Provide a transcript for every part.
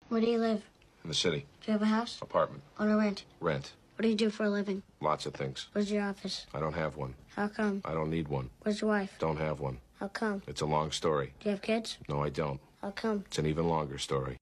Where do you live? In the city. Do you have a house? Apartment. Own or rent? Rent. What do you do for a living? Lots of things. Where's your office? I don't have one. How come? I don't need one. Where's your wife? Don't have one. How come? It's a long story. Do you have kids? No, I don't. How come? It's an even longer story.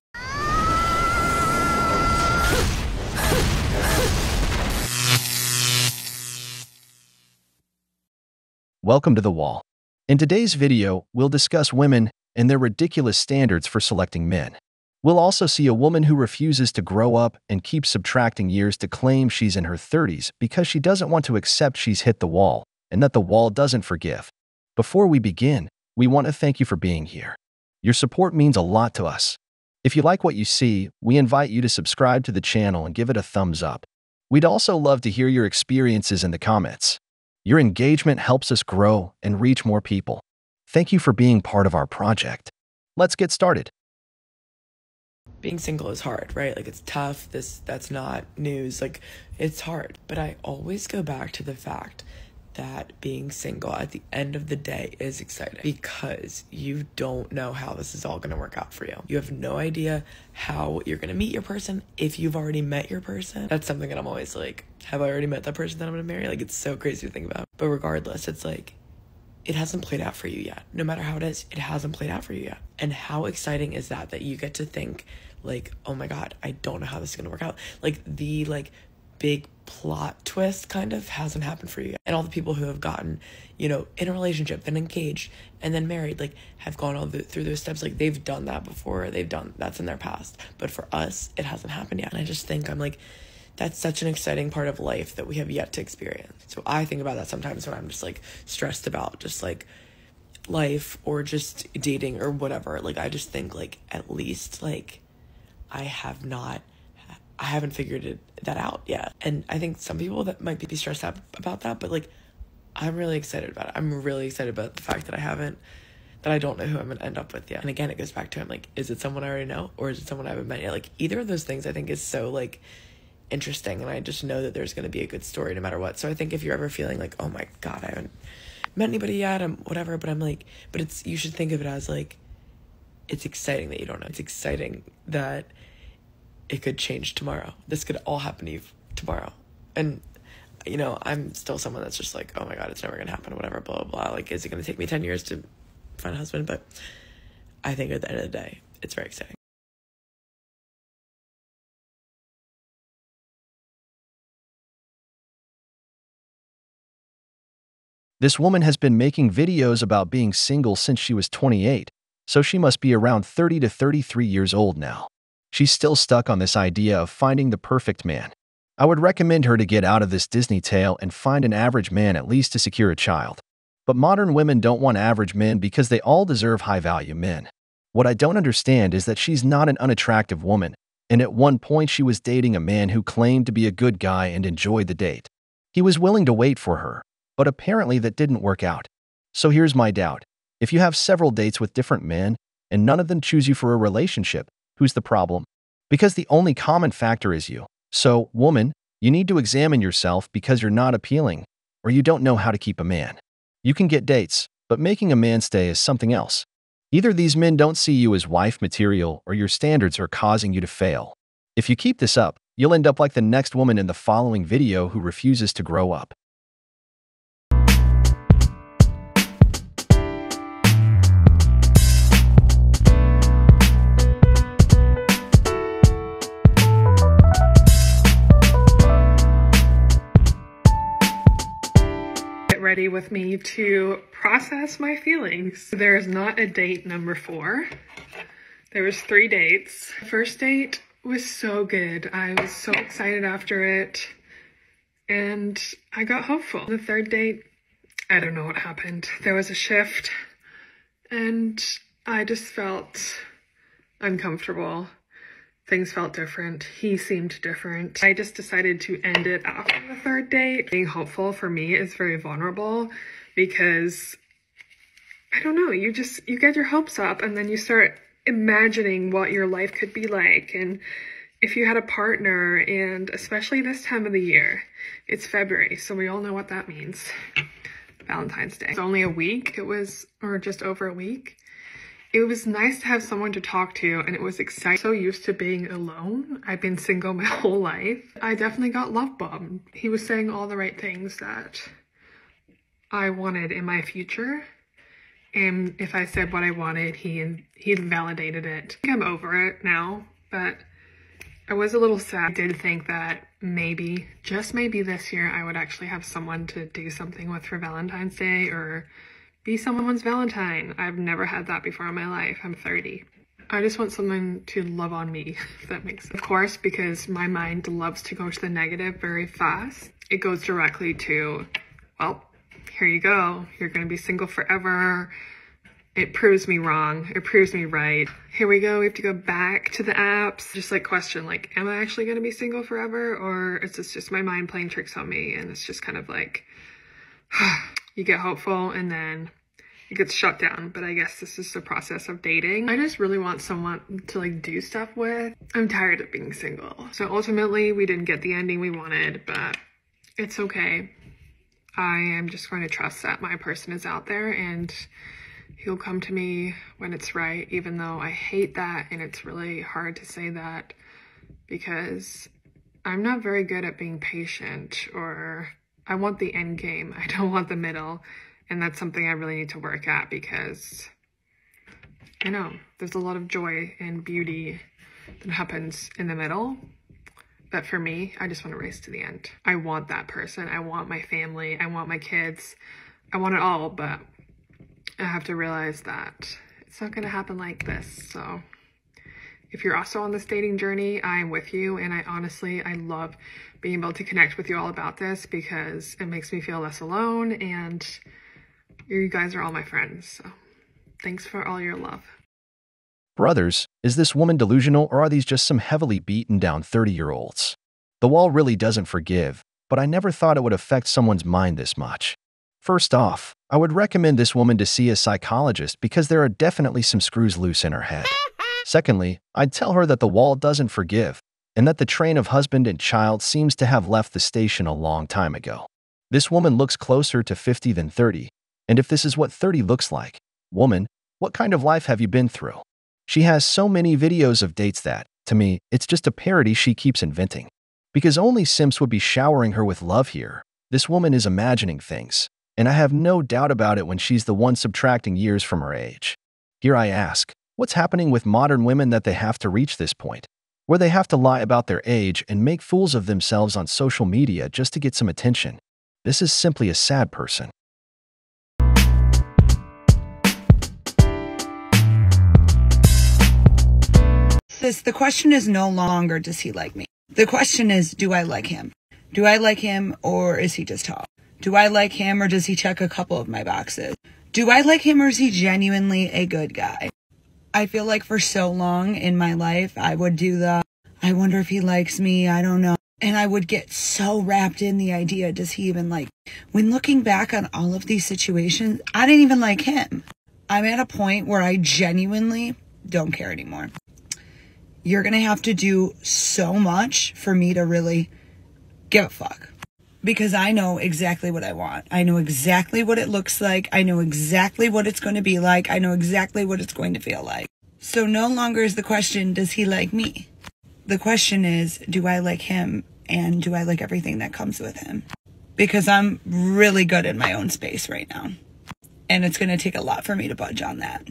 Welcome to The Wall. In today's video, we'll discuss women and their ridiculous standards for selecting men. We'll also see a woman who refuses to grow up and keeps subtracting years to claim she's in her 30s because she doesn't want to accept she's hit the wall and that the wall doesn't forgive. Before we begin, we want to thank you for being here. Your support means a lot to us. If you like what you see, we invite you to subscribe to the channel and give it a thumbs up. We'd also love to hear your experiences in the comments. Your engagement helps us grow and reach more people. Thank you for being part of our project. Let's get started. Being single is hard, right? Like, it's tough. That's not news. Like, it's hard. But I always go back to the fact that being single at the end of the day is exciting because you don't know how this is all going to work out for you. You have no idea how you're going to meet your person if you've already met your person. That's something that I'm always like, have I already met that person that I'm going to marry? Like, it's so crazy to think about. But regardless, it's like, it hasn't played out for you yet. No matter how it is, it hasn't played out for you yet. And how exciting is that you get to think like, oh my God, I don't know how this is going to work out. Like, the big plot twist kind of hasn't happened for you yet. And all the people who have gotten, in a relationship, then engaged, and then married, have gone all through those steps. Like, they've done that before. That's in their past. But for us, it hasn't happened yet. And I just think that's such an exciting part of life that we have yet to experience. So I think about that sometimes when I'm just stressed about just life or just dating or whatever. I just think at least I haven't figured that out yet. And I think some people that might be stressed out about that, but I'm really excited about it. I'm really excited about the fact that I don't know who I'm going to end up with yet. And again, it goes back to is it someone I already know or is it someone I haven't met yet? Either of those things I think is so interesting, and I just know that there's going to be a good story no matter what. So I think if you're ever feeling oh my God, I haven't met anybody yet, whatever, but you should think of it as it's exciting that you don't know. It's exciting that it could change tomorrow. This could all happen to you tomorrow. And, I'm still someone that's just oh my God, it's never going to happen, whatever, blah, blah, blah. Is it going to take me 10 years to find a husband? But I think at the end of the day, it's very exciting. This woman has been making videos about being single since she was 28, so she must be around 30 to 33 years old now. She's still stuck on this idea of finding the perfect man. I would recommend her to get out of this Disney tale and find an average man at least to secure a child. But modern women don't want average men because they all deserve high-value men. What I don't understand is that she's not an unattractive woman, and at one point she was dating a man who claimed to be a good guy and enjoyed the date. He was willing to wait for her, but apparently that didn't work out. So here's my doubt. If you have several dates with different men, and none of them choose you for a relationship, who's the problem? Because the only common factor is you. So, woman, you need to examine yourself because you're not appealing, or you don't know how to keep a man. You can get dates, but making a man stay is something else. Either these men don't see you as wife material or your standards are causing you to fail. If you keep this up, you'll end up like the next woman in the following video who refuses to grow up. Ready with me to process my feelings. There is not a date number 4. There was 3 dates. The first date was so good. I was so excited after it and I got hopeful. The third date, I don't know what happened. There was a shift and I just felt uncomfortable. Things felt different. He seemed different. I just decided to end it after the third date. Being hopeful for me is very vulnerable because, I don't know, you get your hopes up and then you start imagining what your life could be like. And if you had a partner, and especially this time of the year, it's February, so we all know what that means. Valentine's Day. It's only a week. Or just over a week. it was nice to have someone to talk to, and it was exciting. So used to being alone. I've been single my whole life. I definitely got love bombed. He was saying all the right things that I wanted in my future. And if I said what I wanted, he validated it. I think I'm over it now, but I was a little sad. I did think that maybe, just maybe this year, I would actually have someone to do something with for Valentine's Day or be someone's Valentine. I've never had that before in my life. I'm 30. I just want someone to love on me, if that makes sense. Of course, because my mind loves to go to the negative very fast. It goes directly to, well, here you go. You're going to be single forever. It proves me wrong. It proves me right. Here we go. We have to go back to the apps. Just like question, like, am I actually going to be single forever? Or is this just my mind playing tricks on me? And it's just kind of like, you get hopeful and then it gets shut down. But I guess this is the process of dating. I just really want someone to like do stuff with. I'm tired of being single. So ultimately we didn't get the ending we wanted, but it's okay. I am just going to trust that my person is out there and he'll come to me when it's right, even though I hate that. And it's really hard to say that because I'm not very good at being patient, or I want the end game. I don't want the middle. And that's something I really need to work at because I know there's a lot of joy and beauty that happens in the middle. But for me, I just want to race to the end. I want that person. I want my family. I want my kids. I want it all, but I have to realize that it's not going to happen like this. So if you're also on this dating journey, I'm with you. And I love being able to connect with you all about this because it makes me feel less alone. And you guys are all my friends. So thanks for all your love. Brothers, is this woman delusional, or are these just some heavily beaten down 30-year-olds? The wall really doesn't forgive, but I never thought it would affect someone's mind this much. First off, I would recommend this woman to see a psychologist because there are definitely some screws loose in her head. Secondly, I'd tell her that the wall doesn't forgive, and that the train of husband and child seems to have left the station a long time ago. This woman looks closer to 50 than 30, and if this is what 30 looks like, woman, what kind of life have you been through? She has so many videos of dates that, to me, it's just a parody she keeps inventing. Because only simps would be showering her with love here. This woman is imagining things, and I have no doubt about it when she's the one subtracting years from her age. Here I ask, what's happening with modern women that they have to reach this point, where they have to lie about their age and make fools of themselves on social media just to get some attention? This is simply a sad person. The question is no longer, does he like me? The question is, do I like him? Do I like him, or is he just hot? Do I like him, or does he check a couple of my boxes? Do I like him, or is he genuinely a good guy? I feel like for so long in my life, I would do the, I wonder if he likes me, I don't know. And I would get so wrapped in the idea, does he even like me? When looking back on all of these situations, I didn't even like him. I'm at a point where I genuinely don't care anymore. You're going to have to do so much for me to really give a fuck. Because I know exactly what I want. I know exactly what it looks like. I know exactly what it's going to be like. I know exactly what it's going to feel like. So no longer is the question, does he like me? The question is, do I like him? And do I like everything that comes with him? Because I'm really good in my own space right now. And it's going to take a lot for me to budge on that.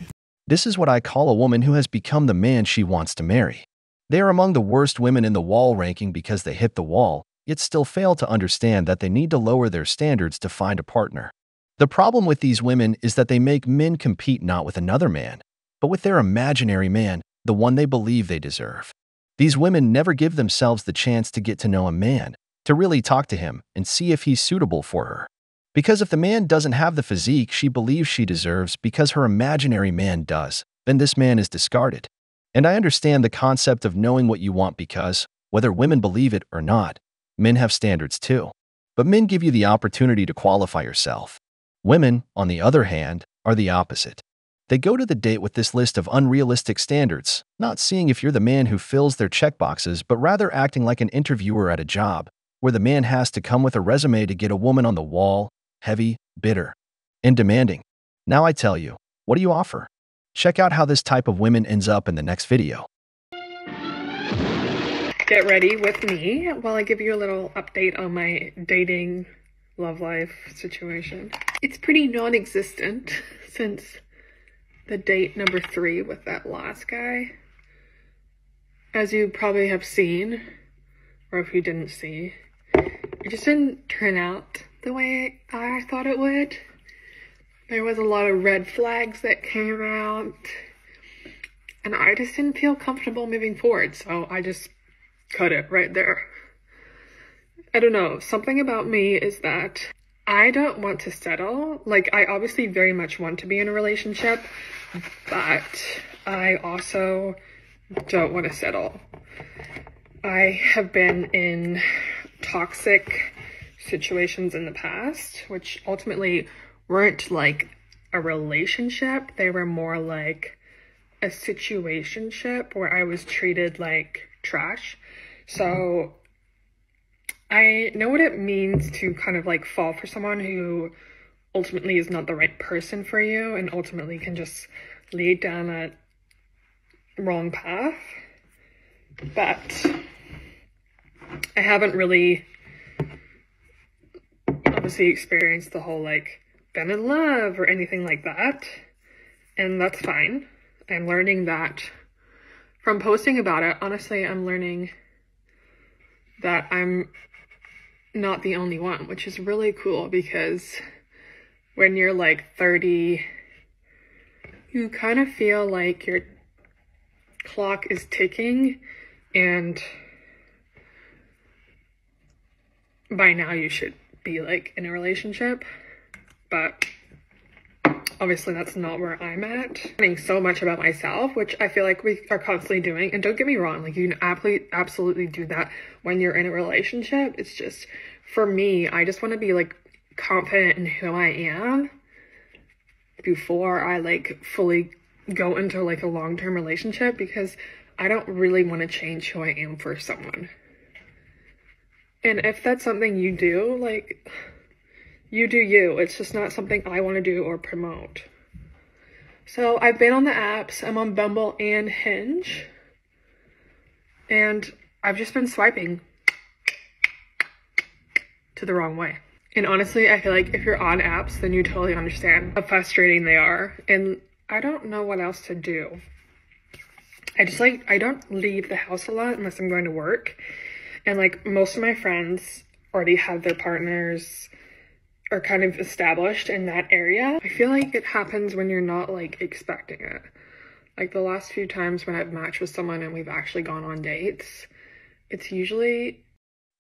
This is what I call a woman who has become the man she wants to marry. They are among the worst women in the wall ranking because they hit the wall, yet still fail to understand that they need to lower their standards to find a partner. The problem with these women is that they make men compete not with another man, but with their imaginary man, the one they believe they deserve. These women never give themselves the chance to get to know a man, to really talk to him and see if he's suitable for her. Because if the man doesn't have the physique she believes she deserves because her imaginary man does, then this man is discarded. And I understand the concept of knowing what you want because, whether women believe it or not, men have standards too. But men give you the opportunity to qualify yourself. Women, on the other hand, are the opposite. They go to the date with this list of unrealistic standards, not seeing if you're the man who fills their checkboxes, but rather acting like an interviewer at a job, where the man has to come with a resume to get a woman on the wall, heavy, bitter, and demanding. Now I tell you, what do you offer? Check out how this type of women ends up in the next video. Get ready with me while I give you a little update on my dating love life situation. It's pretty non-existent since the date number 3 with that last guy. As you probably have seen, or if you didn't see, it just didn't turn out the way I thought it would. There was a lot of red flags that came out, and I just didn't feel comfortable moving forward, so I just cut it right there. I don't know, something about me is that I don't want to settle. Like, I obviously very much want to be in a relationship, but I also don't want to settle. I have been in toxic situations in the past, which ultimately weren't like a relationship. They were more like a situationship where I was treated like trash. So I know what it means to kind of like fall for someone who ultimately is not the right person for you and ultimately can just lead down a wrong path. But I haven't really obviously experienced the whole like been in love or anything like that, and that's fine. I'm learning that from posting about it. Honestly, I'm learning that I'm not the only one, which is really cool, because when you're like 30, you kind of feel like your clock is ticking, and by now you should be like in a relationship, but obviously that's not where I'm at. Learning so much about myself, which I feel like we are constantly doing, and don't get me wrong, like you can absolutely do that when you're in a relationship. It's just, for me, I just want to be like confident in who I am before I like fully go into like a long-term relationship, because I don't really want to change who I am for someone. And if that's something you do, like, you do you. It's just not something I want to do or promote. So I've been on the apps. I'm on Bumble and Hinge, and I've just been swiping to the wrong way. And honestly, I feel like if you're on apps, then you totally understand how frustrating they are. And I don't know what else to do. I don't leave the house a lot unless I'm going to work. And like most of my friends already have their partners or kind of established in that area. I feel like it happens when you're not like expecting it. Like the last few times when I've matched with someone and we've actually gone on dates, it's usually...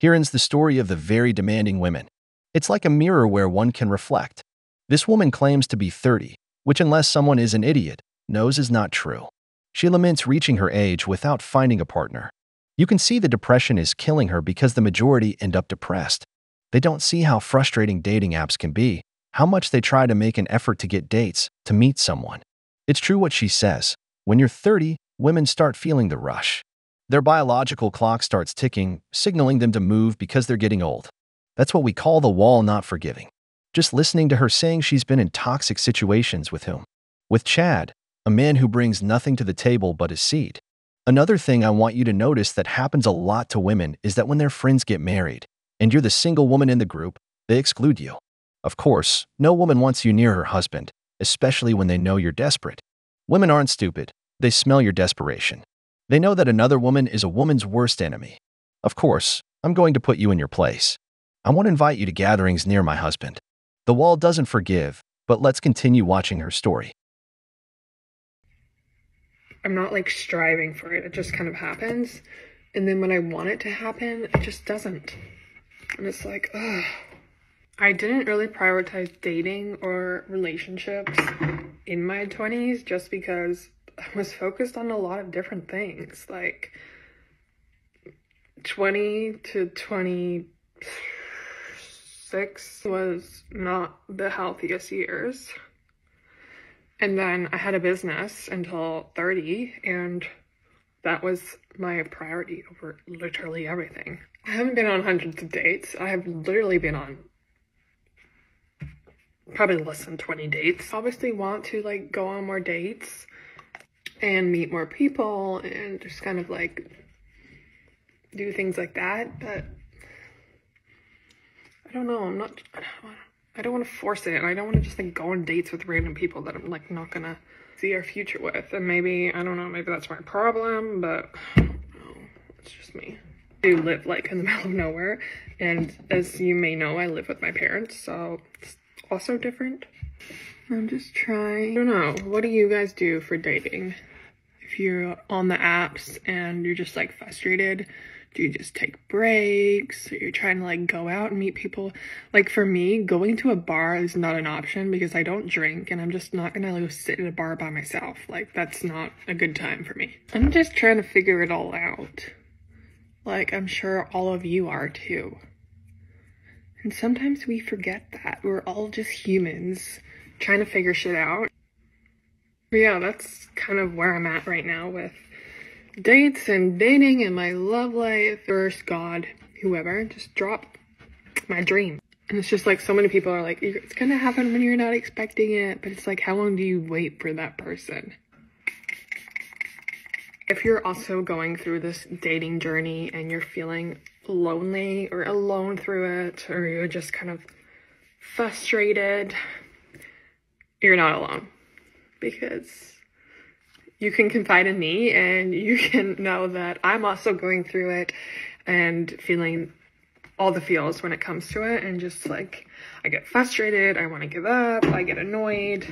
Here ends the story of the very demanding women. It's like a mirror where one can reflect. This woman claims to be 30, which, unless someone is an idiot, knows is not true. She laments reaching her age without finding a partner. You can see the depression is killing her because the majority end up depressed. They don't see how frustrating dating apps can be, how much they try to make an effort to get dates, to meet someone. It's true what she says. When you're 30, women start feeling the rush. Their biological clock starts ticking, signaling them to move because they're getting old. That's what we call the wall not forgiving. Just listening to her saying she's been in toxic situations with him. With Chad, a man who brings nothing to the table but his seed. Another thing I want you to notice that happens a lot to women is that when their friends get married, and you're the single woman in the group, they exclude you. Of course, no woman wants you near her husband, especially when they know you're desperate. Women aren't stupid. They smell your desperation. They know that another woman is a woman's worst enemy. Of course, I'm going to put you in your place. I want to invite you to gatherings near my husband. The wall doesn't forgive, but let's continue watching her story. I'm not like striving for it. It just kind of happens. And then when I want it to happen, it just doesn't. And it's like, ugh. I didn't really prioritize dating or relationships in my 20s just because I was focused on a lot of different things. Like 20 to 26 was not the healthiest years. And then I had a business until 30, and that was my priority over literally everything. I haven't been on hundreds of dates. I have literally been on probably less than 20 dates. Obviously want to like go on more dates, and meet more people and just kind of like do things like that. But I don't know, I don't want to force it. I don't want to just like go on dates with random people that I'm like not gonna see our future with. And maybe, I don't know, maybe that's my problem, but I don't know, it's just me. I do live like in the middle of nowhere, and as you may know, I live with my parents, so it's also different. I'm just trying, I don't know, what do you guys do for dating? If you're on the apps and you're just like frustrated, do you just take breaks? Or you're trying to like go out and meet people? Like for me, going to a bar is not an option because I don't drink, and I'm just not gonna go sit at a bar by myself. Like that's not a good time for me. I'm just trying to figure it all out. Like I'm sure all of you are too. And sometimes we forget that. We're all just humans trying to figure shit out. But yeah, that's kind of where I'm at right now with dates and dating and my love life. First, God, whoever, just drop my dream. And it's just like so many people are like, it's gonna happen when you're not expecting it. But it's like, how long do you wait for that person? If you're also going through this dating journey and you're feeling lonely or alone through it, or you're just kind of frustrated, you're not alone, because you can confide in me and you can know that I'm also going through it and feeling all the feels when it comes to it. And just like, I get frustrated, I want to give up, I get annoyed.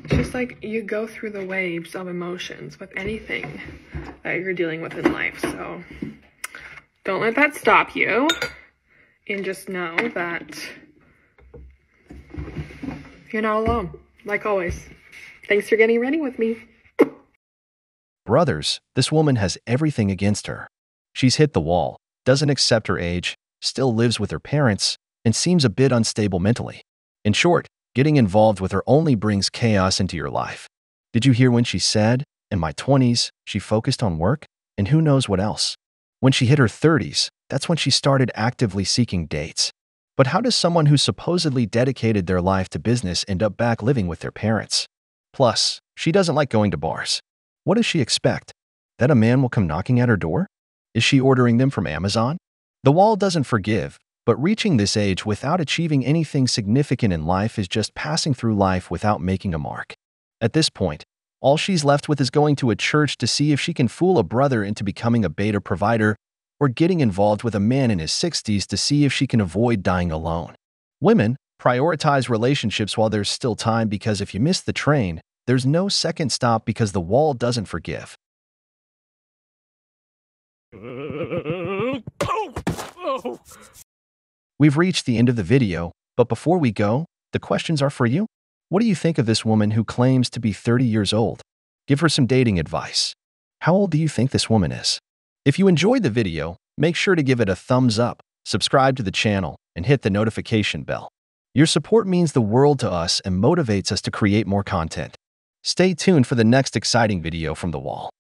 It's just like you go through the waves of emotions with anything that you're dealing with in life. So don't let that stop you, and just know that you're not alone, like always. Thanks for getting ready with me. Brothers, this woman has everything against her. She's hit the wall, doesn't accept her age, still lives with her parents, and seems a bit unstable mentally. In short, getting involved with her only brings chaos into your life. Did you hear when she said, in my 20s, she focused on work, and who knows what else? When she hit her 30s, that's when she started actively seeking dates. But how does someone who supposedly dedicated their life to business end up back living with their parents? Plus, she doesn't like going to bars. What does she expect? That a man will come knocking at her door? Is she ordering them from Amazon? The wall doesn't forgive, but reaching this age without achieving anything significant in life is just passing through life without making a mark. At this point, all she's left with is going to a church to see if she can fool a brother into becoming a beta provider, or getting involved with a man in his 60s to see if she can avoid dying alone. Women, prioritize relationships while there's still time, because if you miss the train, there's no second stop, because the wall doesn't forgive. We've reached the end of the video, but before we go, the questions are for you. What do you think of this woman who claims to be 30 years old? Give her some dating advice. How old do you think this woman is? If you enjoyed the video, make sure to give it a thumbs up, subscribe to the channel, and hit the notification bell. Your support means the world to us and motivates us to create more content. Stay tuned for the next exciting video from The Wall.